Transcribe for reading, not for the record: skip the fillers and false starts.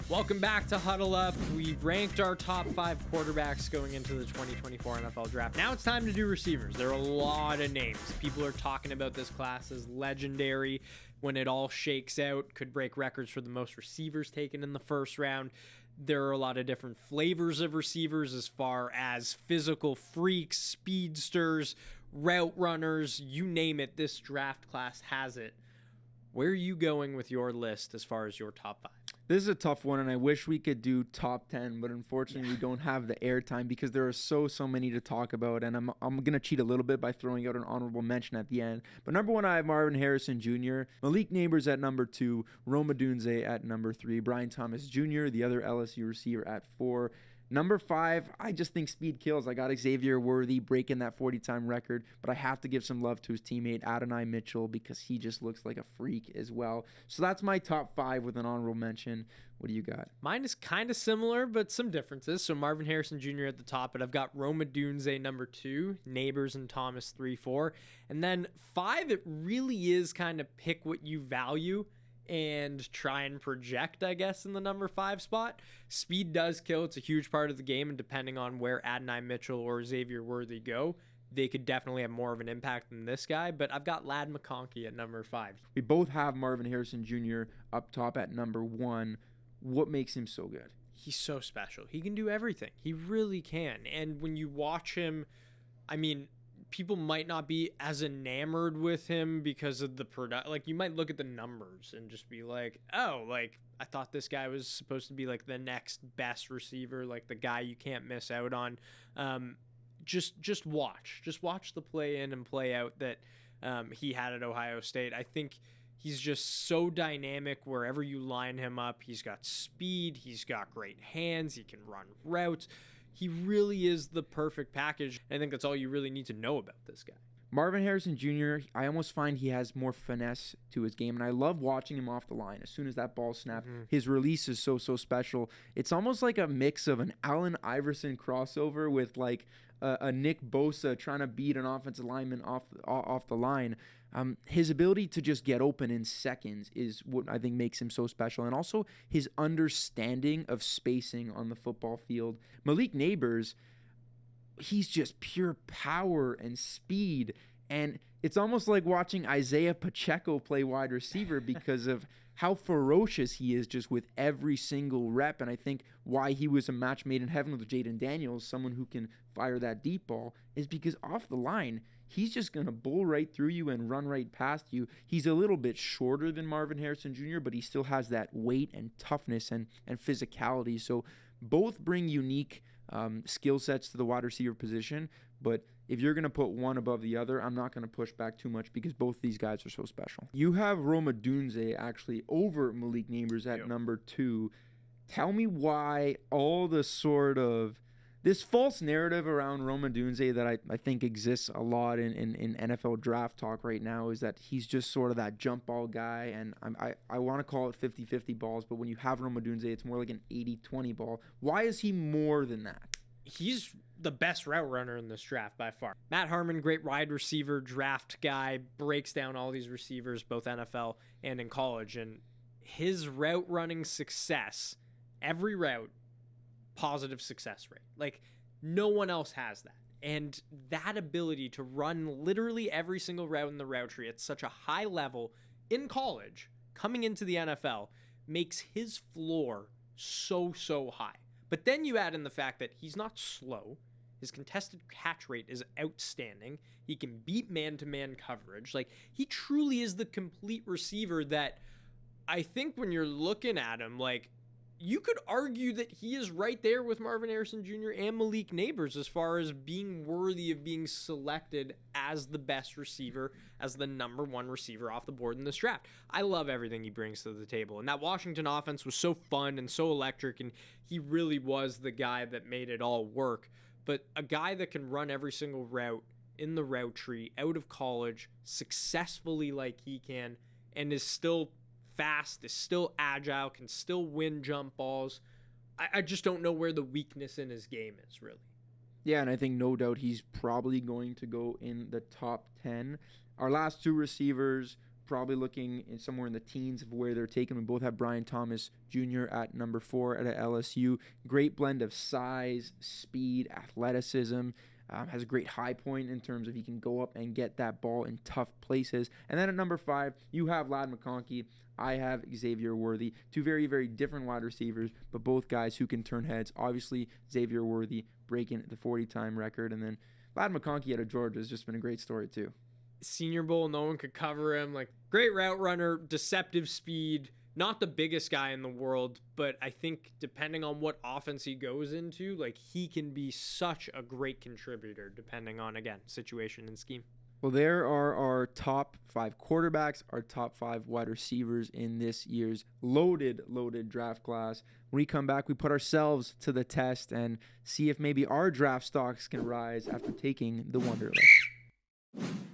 Welcome back to Huddle Up. We ranked our top 5 quarterbacks going into the 2024 NFL Draft. Now it's time to do receivers. There are a lot of names. People are talking about this class as legendary. When it all shakes out, could break records for the most receivers taken in the first round. There are a lot of different flavors of receivers as far as physical freaks, speedsters, route runners, you name it. This draft class has it. Where are you going with your list as far as your top 5? This is a tough one, and I wish we could do top 10, but unfortunately we don't have the airtime because there are so many to talk about, and I'm going to cheat a little bit by throwing out an honorable mention at the end. But number 1, I have Marvin Harrison Jr., Malik Nabers at number 2, Odunze at number 3, Brian Thomas Jr., the other LSU receiver at 4. Number 5, I just think speed kills. I got Xavier Worthy breaking that 40-time record, but I have to give some love to his teammate Adonai Mitchell because he just looks like a freak as well. So that's my top 5 with an honorable mention. What do you got? Mine is kind of similar, but some differences. So Marvin Harrison Jr. at the top, but I've got Odunze number 2, Nabers and Thomas 3, 4. And then 5, it really is kind of pick what you value and try and project, I guess, in the number 5 spot. Speed does kill. It's a huge part of the game, and depending on where Adonai Mitchell or Xavier Worthy go, they could definitely have more of an impact than this guy. But I've got Ladd McConkey at number 5. We both have Marvin Harrison Jr. up top at number 1. What makes him so good? He's so special. He can do everything. He really can. And when you watch him, I mean, people might not be as enamored with him because of the product. Like, you might look at the numbers and just be like, oh, like, I thought this guy was supposed to be like the next best receiver, like the guy you can't miss out on. Just watch the play in and play out that he had at Ohio State. I think he's just so dynamic wherever you line him up. He's got speed. He's got great hands. He can run routes. He really is the perfect package. I think that's all you really need to know about this guy. Marvin Harrison Jr., I almost find he has more finesse to his game, and I love watching him off the line. As soon as that ball snapped, his release is so special. It's almost like a mix of an Allen Iverson crossover with like a Nick Bosa trying to beat an offensive lineman off the line. His ability to just get open in seconds is what I think makes him so special, and also his understanding of spacing on the football field. Malik Nabers, he's just pure power and speed, and it's almost like watching Isaiah Pacheco play wide receiver because of how ferocious he is just with every single rep. And I think why he was a match made in heaven with Jaden Daniels, someone who can fire that deep ball, is because off the line, he's just going to bull right through you and run right past you. He's a little bit shorter than Marvin Harrison Jr., but he still has that weight and toughness and physicality. So both bring unique skill sets to the wide receiver position, but if you're going to put one above the other, I'm not going to push back too much because both these guys are so special. You have Odunze actually over Malik Nabers at number 2. Tell me why all the sort of this false narrative around Odunze that I think exists a lot in NFL draft talk right now is that he's just sort of that jump ball guy, and I want to call it 50-50 balls, but when you have Odunze, it's more like an 80-20 ball. Why is he more than that? He's the best route runner in this draft by far. Matt Harmon, great wide receiver, draft guy, breaks down all these receivers, both NFL and in college, and his route running success, every route, positive success rate. Like, no one else has that. And that ability to run literally every single route in the route tree at such a high level in college, coming into the NFL, makes his floor so high. But then you add in the fact that he's not slow. His contested catch rate is outstanding. He can beat man-to-man coverage. Like, he truly is the complete receiver that I think when you're looking at him, like, you could argue that he is right there with Marvin Harrison Jr. and Malik Nabers as far as being worthy of being selected as the best receiver, as the number 1 receiver off the board in this draft. I love everything he brings to the table. And that Washington offense was so fun and so electric, and he really was the guy that made it all work. But a guy that can run every single route in the route tree out of college successfully like he can, and is still fast, is still agile, can still win jump balls. I just don't know where the weakness in his game is, really. Yeah, and I think no doubt he's probably going to go in the top 10. Our last 2 receivers, probably looking somewhere in the teens of where they're taken. We both have Brian Thomas Jr. at number 4 at LSU. Great blend of size, speed, athleticism. Has a great high point in terms of he can go up and get that ball in tough places. And then at number 5, you have Ladd McConkey. I have Xavier Worthy. Two very, very different wide receivers, but both guys who can turn heads. Obviously, Xavier Worthy breaking the 40-time record. And then Ladd McConkey out of Georgia has just been a great story too. Senior Bowl, no one could cover him. Like, great route runner, deceptive speed. Not the biggest guy in the world, but I think depending on what offense he goes into, like, he can be such a great contributor depending on, again, situation and scheme. Well, there are our top 5 quarterbacks, our top 5 wide receivers in this year's loaded draft class. When we come back, we put ourselves to the test and see if maybe our draft stocks can rise after taking the Wonder List.